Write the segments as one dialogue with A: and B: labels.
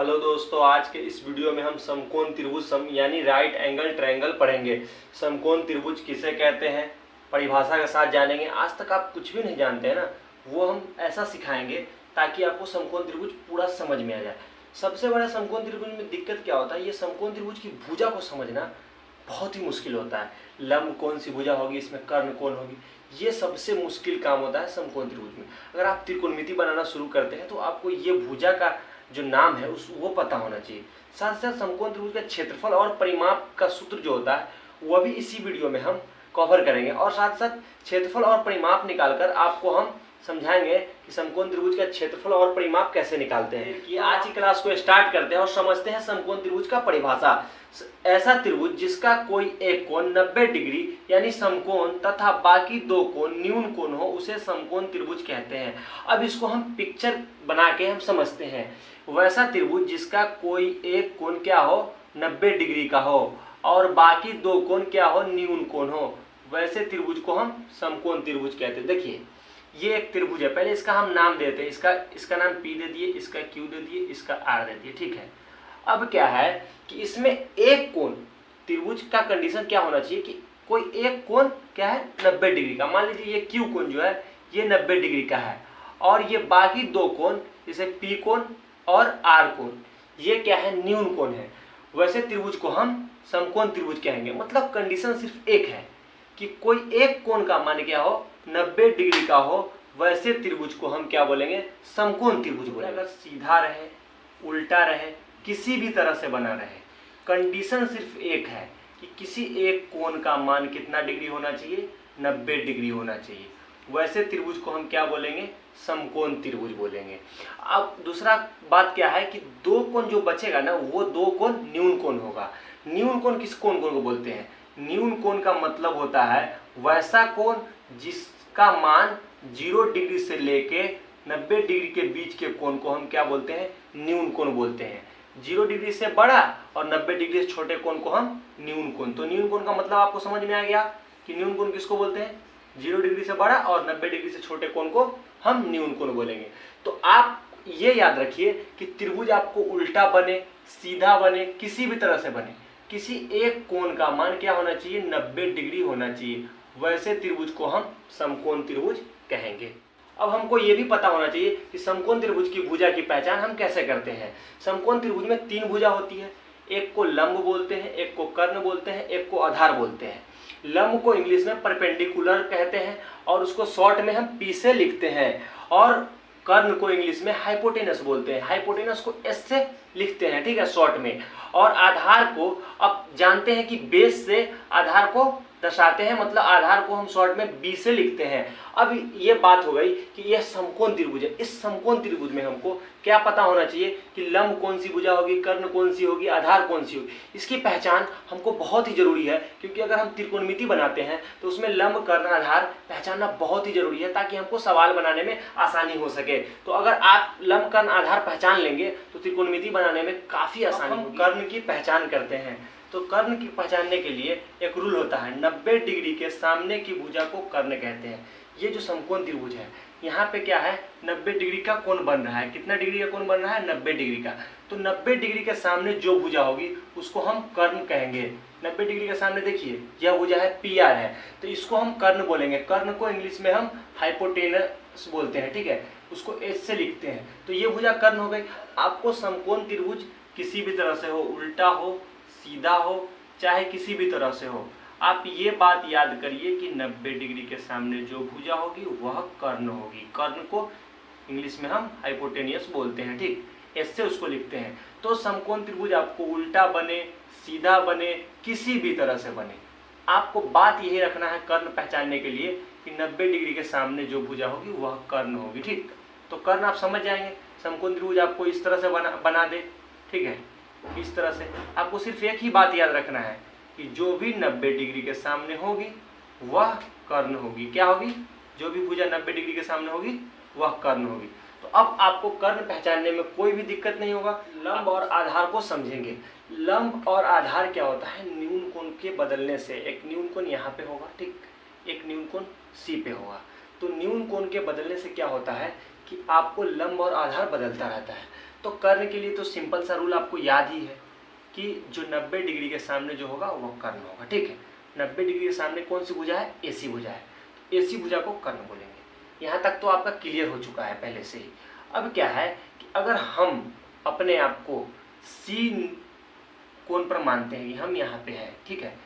A: Hello दोस्तों, आज के इस वीडियो में हम समकोण त्रिभुज यानी राइट एंगल ट्रायंगल पढ़ेंगे। समकोण त्रिभुज किसे कहते हैं, परिभाषा के साथ जानेंगे। आज तक आप कुछ भी नहीं जानते हैं ना, वो हम ऐसा सिखाएंगे ताकि आपको समकोण त्रिभुज पूरा समझ में आ जाए। सबसे बड़ा समकोण त्रिभुज में दिक्कत क्या होता है, ये समकोण त्रिभुज की भुजा को समझना बहुत ही मुश्किल होता है। लंब कौन सी भुजा होगी, इसमें कर्ण कौन होगी, ये सबसे मुश्किल काम होता है समकोण त्रिभुज में। अगर आप त्रिकोणमिति बनाना शुरू करते हैं तो आपको ये भुजा का जो नाम है वो पता होना चाहिए। साथ साथ समकोण त्रिभुज का क्षेत्रफल और परिमाप का सूत्र जो होता है वह भी इसी वीडियो में हम कवर करेंगे, और साथ साथ क्षेत्रफल और परिमाप निकालकर आपको हम समझाएंगे कि समकोण त्रिभुज का क्षेत्रफल और परिमाप कैसे निकालते हैं। कि आज की क्लास को स्टार्ट करते हैं और समझते हैं समकोण त्रिभुज का परिभाषा। ऐसा त्रिभुज जिसका कोई एक कोण 90 डिग्री यानी समकोण तथा बाकी दो कोण न्यून कोण हो उसे समकोण त्रिभुज कहते हैं। अब इसको हम पिक्चर बना के हम समझते हैं। वैसा त्रिभुज जिसका कोई एक कोण क्या हो, 90 डिग्री का हो, और बाकी दो कोण क्या हो, न्यून कोण हो, वैसे त्रिभुज को हम समकोण त्रिभुज कहते हैं। देखिए ये एक त्रिभुज है, पहले इसका हम नाम देते हैं। इसका नाम P दे दिए, इसका Q दे दिए, इसका R दे दिए, ठीक है। अब क्या है कि इसमें एक कोण, त्रिभुज का कंडीशन क्या होना चाहिए कि कोई एक कोण क्या है, 90 डिग्री का। मान लीजिए ये Q कोण जो है ये 90 डिग्री का है, और ये बाकी दो कोण जैसे P कोण और R कोण ये क्या है, न्यून कोण है। वैसे त्रिभुज को हम समकोण त्रिभुज कहेंगे। मतलब कंडीशन सिर्फ एक है कि कोई एक कोण का मान क्या हो, 90 डिग्री का हो, वैसे त्रिभुज को हम क्या बोलेंगे, समकोण त्रिभुज बोलेंगे। अगर सीधा रहे, उल्टा रहे, किसी भी तरह से बना रहे, कंडीशन सिर्फ एक है कि किसी एक कोण का मान कितना डिग्री होना चाहिए, 90 डिग्री होना चाहिए। वैसे त्रिभुज को हम क्या बोलेंगे, समकोण त्रिभुज बोलेंगे। अब दूसरा बात क्या है कि दो कोण जो बचेगा ना, वो दो कोण न्यून कोण होगा। न्यून कोण किस कोण को बोलते हैं, न्यून कोण का मतलब होता है वैसा कोण जिसका मान 0 डिग्री से लेके 90 डिग्री के बीच के कोण को हम क्या बोलते हैं, न्यून कोण बोलते हैं। 0 डिग्री से बड़ा और 90 डिग्री से छोटे कोण को हम न्यून कोण। तो न्यून कोण का मतलब आपको समझ में आ गया कि न्यून कोण किसको बोलते हैं, 0 डिग्री से बड़ा और 90 डिग्री से छोटे कोण को हम न्यून कोण बोलेंगे। तो आप ये याद रखिए कि त्रिभुज आपको उल्टा बने, सीधा बने, किसी भी तरह से बने, किसी एक कोण का मान क्या होना चाहिए, 90 डिग्री होना चाहिए। वैसे त्रिभुज को हम समकोण त्रिभुज कहेंगे। अब हमको ये भी पता होना चाहिए कि समकोण त्रिभुज की भुजा की पहचान हम कैसे करते हैं। समकोण त्रिभुज में 3 भुजा होती है, एक को लंब बोलते हैं, एक को कर्ण बोलते हैं, एक को आधार बोलते हैं। लंब को इंग्लिश में परपेंडिकुलर कहते हैं और उसको शॉर्ट में हम P से लिखते हैं, और कर्ण को इंग्लिश में हाइपोटेनस बोलते हैं। हाइपोटेनस को S से लिखते हैं, ठीक है, शॉर्ट में। और आधार को अब जानते हैं कि बेस से आधार को दर्शाते हैं, मतलब आधार को हम शॉर्ट में B से लिखते हैं। अब ये बात हो गई कि यह समकोण त्रिभुज है। इस समकोण त्रिभुज में हमको क्या पता होना चाहिए कि लंब कौन सी भुजा होगी, कर्ण कौन सी होगी, आधार कौन सी होगी। इसकी पहचान हमको बहुत ही जरूरी है, क्योंकि अगर हम त्रिकोणमिति बनाते हैं तो उसमें लंब, कर्ण, आधार पहचानना बहुत ही जरूरी है, ताकि हमको सवाल बनाने में आसानी हो सके। तो अगर आप लंब, कर्ण, आधार पहचान लेंगे तो त्रिकोणमिति बनाने में काफी आसानी होगी। कर्ण की पहचान करते हैं तो कर्ण की पहचानने के लिए एक रूल होता है, 90 डिग्री के सामने की भुजा को कर्ण कहते हैं। ये जो समकोण त्रिभुज है, यहाँ पे क्या है, 90 डिग्री का कोण बन रहा है। कितना डिग्री का कोण बन रहा है, 90 डिग्री का। तो 90 डिग्री के सामने जो भुजा होगी उसको हम कर्ण कहेंगे। 90 डिग्री के सामने देखिए यह भुजा है, PR है, तो इसको हम कर्ण बोलेंगे। कर्ण को इंग्लिश में हम हाइपोटेनस बोलते हैं, ठीक है, उसको S से लिखते हैं। तो ये भुजा कर्ण हो गई। आपको समकोण त्रिभुज किसी भी तरह से हो, उल्टा हो, सीधा हो, चाहे किसी भी तरह से हो, आप ये बात याद करिए कि 90 डिग्री के सामने जो भुजा होगी वह कर्ण होगी। कर्ण को इंग्लिश में हम हाइपोटेनियस बोलते हैं, ठीक, S से उसको लिखते हैं। तो समकोण त्रिभुज आपको उल्टा बने, सीधा बने, किसी भी तरह से बने, आपको बात यही रखना है कर्ण पहचानने के लिए कि 90 डिग्री के सामने जो भुजा होगी वह कर्ण होगी, ठीक। तो कर्ण आप समझ जाएंगे। समकोण त्रिभुज आपको इस तरह से बना दे, ठीक है, इस तरह से। आपको सिर्फ एक ही बात याद रखना है कि जो भी 90 डिग्री के सामने होगी वह कर्ण होगी। क्या होगी, जो भी भुजा 90 डिग्री के सामने होगी वह कर्ण होगी। तो अब आपको कर्ण पहचानने में कोई भी दिक्कत नहीं होगा। लंब और आधार को समझेंगे। लंब और आधार क्या होता है, न्यून कोण के बदलने से। एक न्यून कोण यहाँ पे होगा, ठीक, एक न्यून कोण C पे होगा। तो न्यून कोण के बदलने से क्या होता है कि आपको लंब और आधार बदलता रहता है। तो कर्ण के लिए तो सिंपल सा रूल आपको याद ही है कि जो 90 डिग्री के सामने जो होगा वो कर्ण होगा, ठीक है। 90 डिग्री के सामने कौन सी भुजा है? AC भुजा है, तो AC भुजा को कर्ण बोलेंगे। यहाँ तक तो आपका क्लियर हो चुका है पहले से ही। अब क्या है कि अगर हम अपने आप को C कोण पर मानते हैं कि हम यहाँ पे है, ठीक है,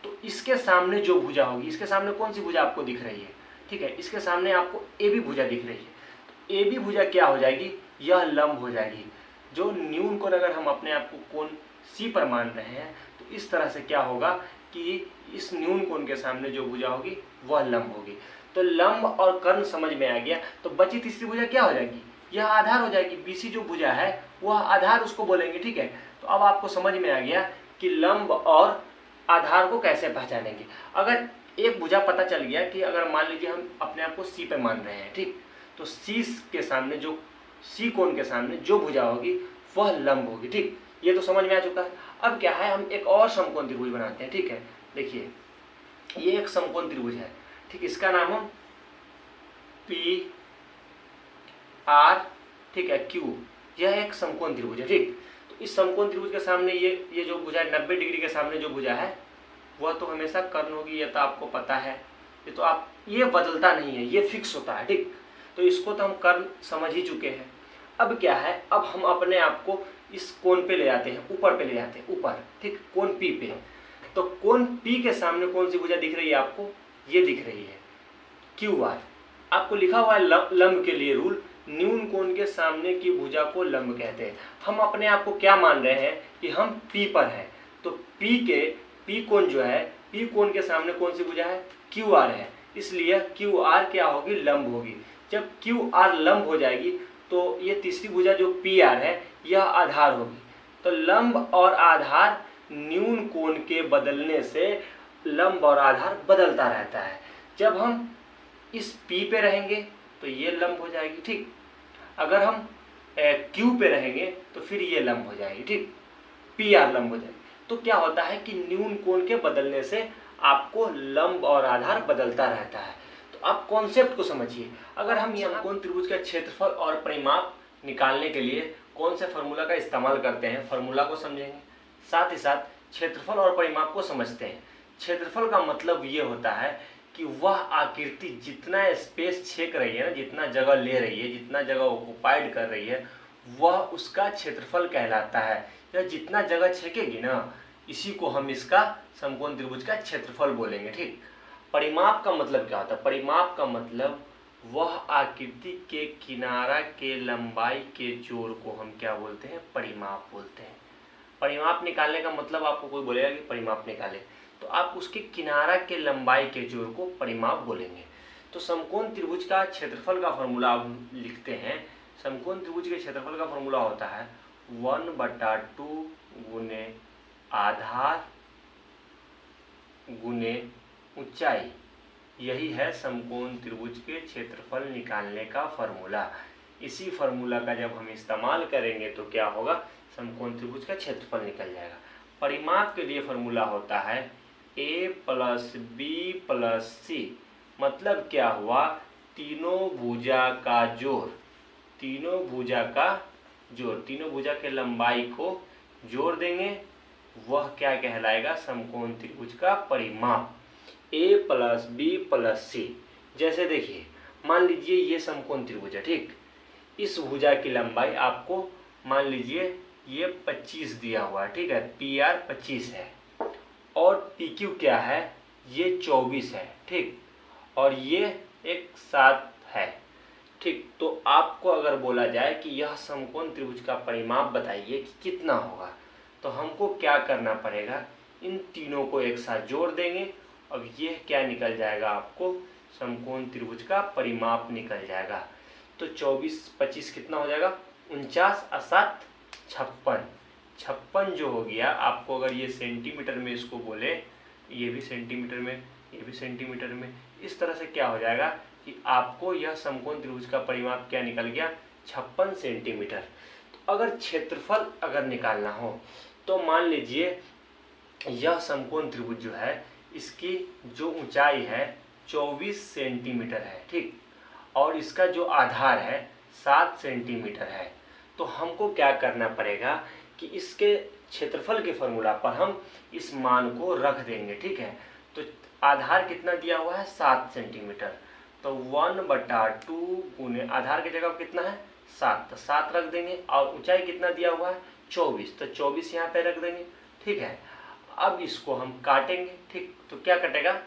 A: तो इसके सामने जो भुजा होगी, इसके सामने कौन सी भुजा आपको दिख रही है? ठीक है, इसके सामने आपको AB भुजा दिख रही है, तो AB भुजा क्या हो जाएगी? यह लंब हो जाएगी। जो न्यून कोण अगर हम अपने आप को कोण C पर मान रहे हैं, तो इस तरह से क्या होगा कि इस न्यून कोण के सामने जो भुजा होगी वह लंब होगी। तो लंब और कर्ण समझ में आ गया, तो बची तीसरी भुजा क्या हो जाएगी? यह आधार हो जाएगी। BC जो भुजा है वह आधार उसको बोलेंगे, ठीक है। तो अब आपको समझ में आ गया कि लंब और आधार को कैसे पहचानेंगे। अगर एक भुजा पता चल गया कि अगर मान लीजिए हम अपने आप को C पे मान रहे हैं, ठीक, तो C के सामने जो C कोण के सामने जो भुजा होगी वह लंब होगी, ठीक। ये तो समझ में आ चुका है। अब क्या है, हम एक और समकोण त्रिभुज बनाते हैं, ठीक है। देखिए ये एक समकोण त्रिभुज है, ठीक, इसका नाम हम PR, ठीक है, Q, यह एक समकोण त्रिभुज है, ठीक। तो इस समकोण त्रिभुज के सामने ये जो भुजा 90 डिग्री के सामने जो भुजा है वह तो हमेशा कर्ण होगी, ये तो आपको पता है। ये तो आप, ये बदलता नहीं है, ये फिक्स होता है, ठीक। तो इसको तो हम कर्ण समझ ही चुके हैं। अब क्या है, अब हम अपने आप को इस कोण पे ले जाते हैं, ऊपर पे ले जाते हैं, ऊपर, ठीक, कोण P पे। तो कोण P के सामने कौन सी भुजा दिख रही है आपको? ये दिख रही है QR। आपको लिखा हुआ है लंब के लिए रूल, न्यून कोण के सामने की भुजा को लंब कहते हैं। हम अपने आप को क्या मान रहे हैं कि हम P पर हैं, तो P कोण जो है, P कोण के सामने कौन सी भुजा है? QR है, इसलिए QR क्या होगी? लंब होगी। जब QR लंब हो जाएगी तो ये तीसरी भुजा जो PR है यह आधार होगी। तो लंब और आधार न्यून कोण के बदलने से लंब और आधार बदलता रहता है। जब हम इस P पे रहेंगे तो ये लंब हो जाएगी, ठीक। अगर हम Q पे रहेंगे तो फिर ये लंब हो जाएगी, ठीक, PR लंब हो जाएगी। तो क्या होता है कि न्यून कोण के बदलने से आपको लंब और आधार बदलता रहता है। तो आप कॉन्सेप्ट को समझिए। अगर हम यहाँ कोण त्रिभुज का क्षेत्रफल और परिमाप निकालने के लिए कौन से फार्मूला का इस्तेमाल करते हैं, फार्मूला को समझेंगे, साथ ही साथ क्षेत्रफल और परिमाप को समझते हैं। क्षेत्रफल का मतलब ये होता है कि वह आकृति जितना स्पेस छेक रही है ना, जितना जगह ले रही है, जितना जगह ऑक्युपाइड कर रही है, वह उसका क्षेत्रफल कहलाता है। या जितना जगह छेकेगी ना, इसी को हम इसका समकोण त्रिभुज का क्षेत्रफल बोलेंगे, ठीक। परिमाप का मतलब क्या होता है? परिमाप का मतलब वह आकृति के किनारा के लंबाई के जोड़ को हम क्या बोलते हैं? परिमाप बोलते हैं। परिमाप निकालने का मतलब आपको कोई बोलेगा कि परिमाप निकाले, तो आप उसके किनारा के लंबाई के जोड़ को परिमाप बोलेंगे। तो समकोण त्रिभुज का क्षेत्रफल का फॉर्मूला आप लिखते हैं। समकोण त्रिभुज के क्षेत्रफल का फॉर्मूला होता है 1/2 गुने आधार गुने ऊंचाई। यही है समकोण त्रिभुज के क्षेत्रफल निकालने का फॉर्मूला। इसी फॉर्मूला का जब हम इस्तेमाल करेंगे तो क्या होगा? समकोण त्रिभुज का क्षेत्रफल निकल जाएगा। परिमाप के लिए फॉर्मूला होता है A + B + C। मतलब क्या हुआ? तीनों भुजा का जोड़, तीनों भुजा का जोड़, तीनों भुजा के लंबाई को जोड़ देंगे, वह क्या कहलाएगा? समकोण त्रिभुज का परिमाप। A + B + C। जैसे देखिए, मान लीजिए ये समकोण त्रिभुज है, ठीक। इस भुजा की लंबाई आपको मान लीजिए ये 25 दिया हुआ है, ठीक है, PR 25 है और PQ क्या है? ये 24 है, ठीक, और ये एक 7 है, ठीक। तो आपको अगर बोला जाए कि यह समकोण त्रिभुज का परिमाप बताइए कि कितना होगा, तो हमको क्या करना पड़ेगा? इन तीनों को एक साथ जोड़ देंगे और ये क्या निकल जाएगा? आपको समकोण त्रिभुज का परिमाप निकल जाएगा। तो 24 25 कितना हो जाएगा? 49 और 7 56। 56 जो हो गया, आपको अगर ये सेंटीमीटर में इसको बोले, ये भी सेंटीमीटर में, ये भी सेंटीमीटर में, इस तरह से क्या हो जाएगा कि आपको यह समकोण त्रिभुज का परिमाप क्या निकल गया? 56 सेंटीमीटर। तो अगर क्षेत्रफल अगर निकालना हो तो मान लीजिए यह समकोण त्रिभुज जो है, इसकी जो ऊंचाई है 24 सेंटीमीटर है, ठीक, और इसका जो आधार है 7 सेंटीमीटर है। तो तो हमको क्या करना पड़ेगा कि इसके क्षेत्रफल के फॉर्मूला पर हम इस मान को रख देंगे। ठीक है, तो आधार कितना दिया हुआ है 7 सेंटीमीटर, तो 1/2 गुने आधार की जगह कितना है 7, तो 7 रख देंगे। और ऊंचाई कितना दिया हुआ है 24, तो 24 यहाँ पे रख देंगे। ठीक है, अब इसको हम काटेंगे। ठीक, तो क्या कटेगा,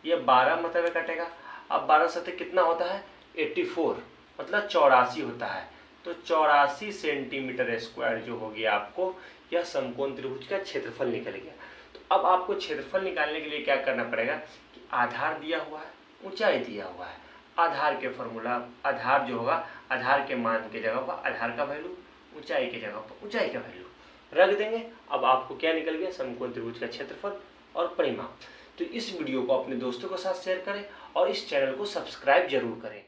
A: ये 12 मतलब कटेगा। अब 12 से कितना होता है 84, मतलब 84 होता है। तो 84 सेंटीमीटर स्क्वायर जो हो गया आपको, यह समकोण त्रिभुज का क्षेत्रफल निकल गया। तो अब आपको क्षेत्रफल निकालने के लिए क्या करना पड़ेगा कि आधार दिया हुआ है, ऊंचाई दिया हुआ है, आधार के फॉर्मूला, आधार जो होगा आधार के मान के जगह पर आधार का वैल्यू, ऊंचाई के जगह पर ऊंचाई का वैल्यू रख देंगे। अब आपको क्या निकल गया समकोण त्रिभुज का क्षेत्रफल और परिमाप। तो इस वीडियो को अपने दोस्तों के साथ शेयर करें और इस चैनल को सब्सक्राइब जरूर करें।